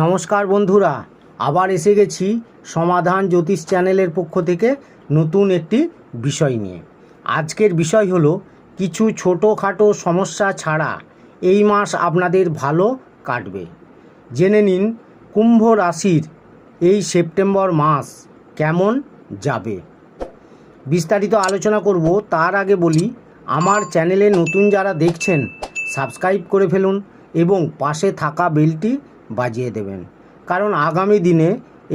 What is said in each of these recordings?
নমস্কার বন্ধুরা, আবার এসে গেছি সমাধান জ্যোতিষ চ্যানেলের পক্ষ থেকে নতুন একটি বিষয় নিয়ে। আজকের বিষয় হলো কিছু ছোটোখাটো সমস্যা ছাড়া এই মাস আপনাদের ভালো কাটবে। জেনে নিন কুম্ভ রাশির এই সেপ্টেম্বর মাস কেমন যাবে। বিস্তারিত আলোচনা করব। তার আগে বলি, আমার চ্যানেলে নতুন যারা দেখছেন সাবস্ক্রাইব করে ফেলুন এবং পাশে থাকা বেলটি বাজিয়ে দেবেন, কারণ আগামী দিনে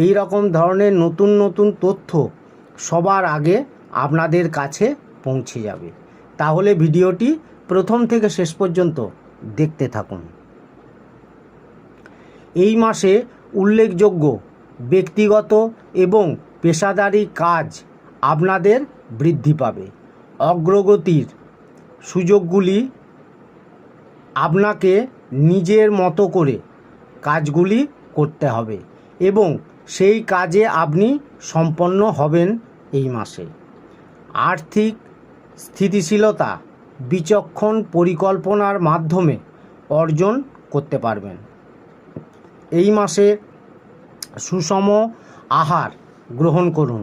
এই রকম ধরনের নতুন নতুন তথ্য সবার আগে আপনাদের কাছে পৌঁছে যাবে। তাহলে ভিডিওটি প্রথম থেকে শেষ পর্যন্ত দেখতে থাকুন। এই মাসে উল্লেখযোগ্য ব্যক্তিগত এবং পেশাদারি কাজ আপনাদের বৃদ্ধি পাবে। অগ্রগতির সুযোগগুলি আপনাকে নিজের মতো করে কাজগুলি করতে হবে এবং সেই কাজে আপনি সম্পন্ন হবেন এই মাসে। আর্থিক স্থিতিশীলতা বিচক্ষণ পরিকল্পনার মাধ্যমে অর্জন করতে পারবেন। এই মাসে সুষম আহার গ্রহণ করুন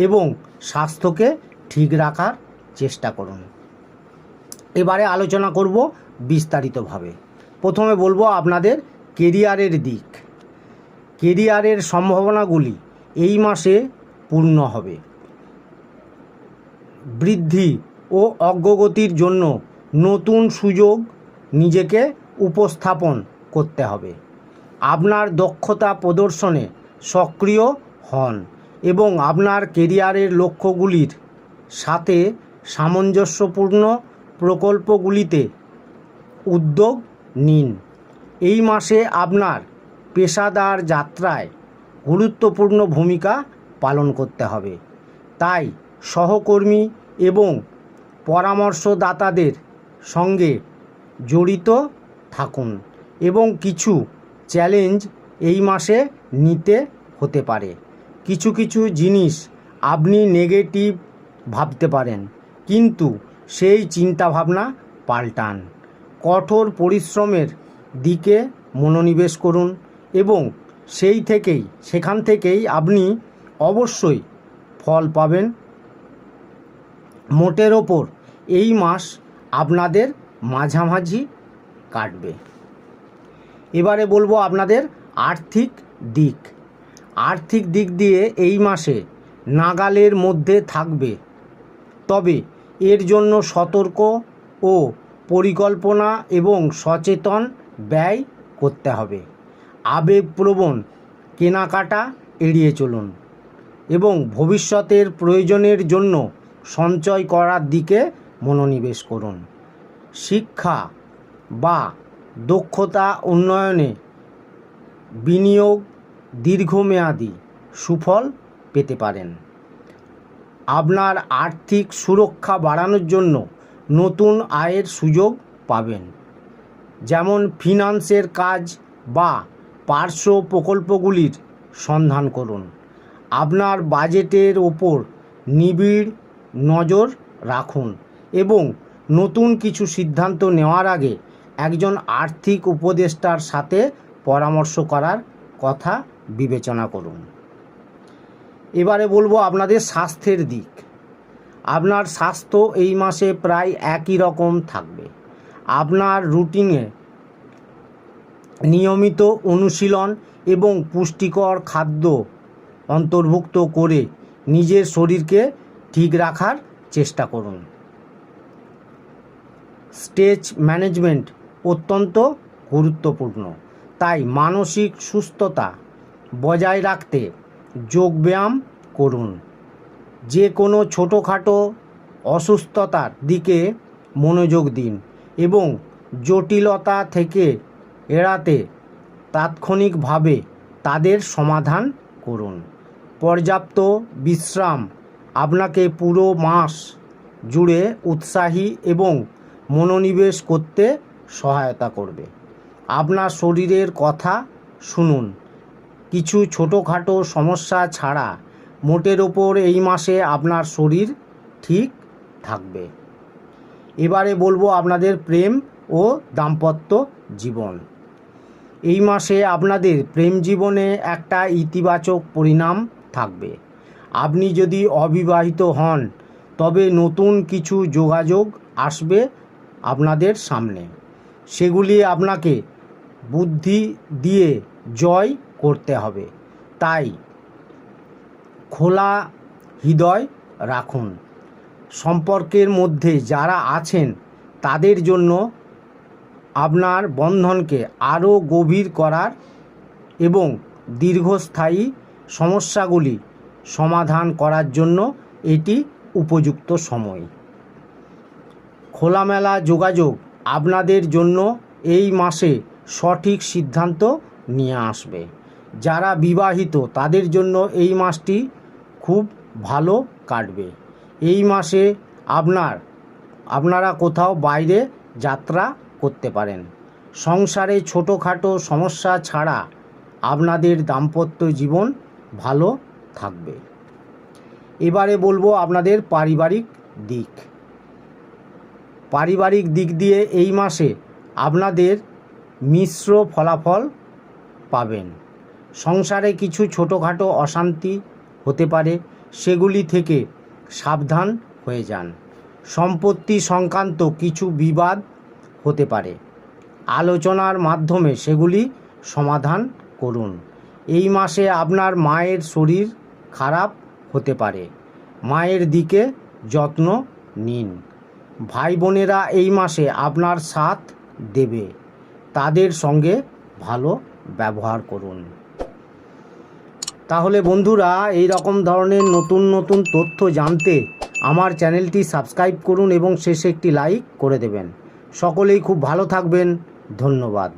এবং স্বাস্থ্যকে ঠিক রাখার চেষ্টা করুন। এবারে আলোচনা করব বিস্তারিতভাবে। প্রথমে বলবো আপনাদের কেরিয়ারের দিক। কেরিয়ারের সম্ভাবনাগুলি এই মাসে পূর্ণ হবে। বৃদ্ধি ও অগ্রগতির জন্য নতুন সুযোগ নিজেকে উপস্থাপন করতে হবে। আপনার দক্ষতা প্রদর্শনে সক্রিয় হন এবং আপনার কেরিয়ারের লক্ষ্যগুলির সাথে সামঞ্জস্যপূর্ণ প্রকল্পগুলিতে উদ্যোগ নিন। এই মাসে আপনার পেশাদার যাত্রায় গুরুত্বপূর্ণ ভূমিকা পালন করতে হবে, তাই সহকর্মী এবং পরামর্শদাতাদের সঙ্গে জড়িত থাকুন এবং কিছু চ্যালেঞ্জ এই মাসে নিতে হতে পারে। কিছু কিছু জিনিস আপনি নেগেটিভ ভাবতে পারেন, কিন্তু সেই চিন্তাভাবনা পাল্টান। কঠোর পরিশ্রমের দিকে মনোনিবেশ করুন এবং সেখান থেকেই আপনি অবশ্যই ফল পাবেন। মোটের ওপর এই মাস আপনাদের মাঝামাঝি কাটবে। এবারে বলবো আপনাদের আর্থিক দিক। আর্থিক দিক দিয়ে এই মাসে নাগালের মধ্যে থাকবে, তবে এর জন্য সতর্ক ও পরিকল্পনা এবং সচেতন ব্যয় করতে হবে। আবেগপ্রবণ কেনাকাটা এড়িয়ে চলুন এবং ভবিষ্যতের প্রয়োজনের জন্য সঞ্চয় করার দিকে মনোনিবেশ করুন। শিক্ষা বা দক্ষতা উন্নয়নে বিনিয়োগ দীর্ঘমেয়াদী সুফল পেতে পারেন। আপনার আর্থিক সুরক্ষা বাড়ানোর জন্য নতুন আয়ের সুযোগ পাবেন, যেমন ফিনান্সের কাজ বা পার্শ্ব প্রকল্পগুলির সন্ধান করুন। আপনার বাজেটের ওপর নিবিড় নজর রাখুন এবং নতুন কিছু সিদ্ধান্ত নেওয়ার আগে একজন আর্থিক উপদেষ্টার সাথে পরামর্শ করার কথা বিবেচনা করুন। এবারে বলবো আপনাদের স্বাস্থ্যের দিক। আপনার স্বাস্থ্য এই মাসে প্রায় একই রকম থাকবে। আপনার রুটিনে নিয়মিত অনুশীলন এবং পুষ্টিকর খাদ্য অন্তর্ভুক্ত করে নিজের শরীরকে ঠিক রাখার চেষ্টা করুন। স্ট্রেস ম্যানেজমেন্ট অত্যন্ত গুরুত্বপূর্ণ, তাই মানসিক সুস্থতা বজায় রাখতে যোগব্যায়াম করুন। যে কোনো ছোটোখাটো অসুস্থতার দিকে মনোযোগ দিন এবং জটিলতা থেকে এড়াতে তাৎক্ষণিকভাবে তাদের সমাধান করুন। পর্যাপ্ত বিশ্রাম আপনাকে পুরো মাস জুড়ে উৎসাহী এবং মনোনিবেশ করতে সহায়তা করবে। আপনার শরীরের কথা শুনুন। কিছু ছোটোখাটো সমস্যা ছাড়া মোটের ওপর এই মাসে আপনার শরীর ঠিক থাকবে। এবারে বলবো আপনাদের প্রেম ও দাম্পত্য জীবন। এই মাসে আপনাদের প্রেম জীবনে একটা ইতিবাচক পরিণাম থাকবে। আপনি যদি অবিবাহিত হন তবে নতুন কিছু যোগাযোগ আসবে আপনাদের সামনে। সেগুলি আপনাকে বুদ্ধি দিয়ে জয় করতে হবে। তাই খোলা হৃদয় রাখুন। সম্পর্কের মধ্যে যারা আছেন তাদের জন্য আপনার বন্ধনকে আরও গভীর করার এবং দীর্ঘস্থায়ী সমস্যাগুলি সমাধান করার জন্য এটি উপযুক্ত সময়। খোলামেলা যোগাযোগ আপনাদের জন্য এই মাসে সঠিক সিদ্ধান্ত নিয়ে আসবে। যারা বিবাহিত তাদের জন্য এই মাসটি খুব ভালো কাটবে। এই মাসে আপনারা কোথাও বাইরে যাত্রা করতে পারেন। সংসারে ছোটোখাটো সমস্যা ছাড়া আপনাদের দাম্পত্য জীবন ভালো থাকবে। এবারে বলবো আপনাদের পারিবারিক দিক। পারিবারিক দিক দিয়ে এই মাসে আপনাদের মিশ্র ফলাফল পাবেন। সংসারে কিছু ছোটোখাটো অশান্তি হতে পারে, সেগুলি থেকে সাবধান হয়ে যান। সম্পত্তি সংক্রান্ত কিছু বিবাদ হতে পারে, আলোচনার মাধ্যমে সেগুলি সমাধান করুন। এই মাসে আপনার মায়ের শরীর খারাপ হতে পারে, মায়ের দিকে যত্ন নিন। ভাই বোনেরা এই মাসে আপনার সাথ দেবে, তাদের সঙ্গে ভালো ব্যবহার করুন। তাহলে বন্ধুরা, এই রকম ধরনের নতুন নতুন তথ্য জানতে আমার চ্যানেলটি সাবস্ক্রাইব করুন এবং শেষে একটি লাইক করে দেবেন। সকলেই খুব ভালো থাকবেন। ধন্যবাদ।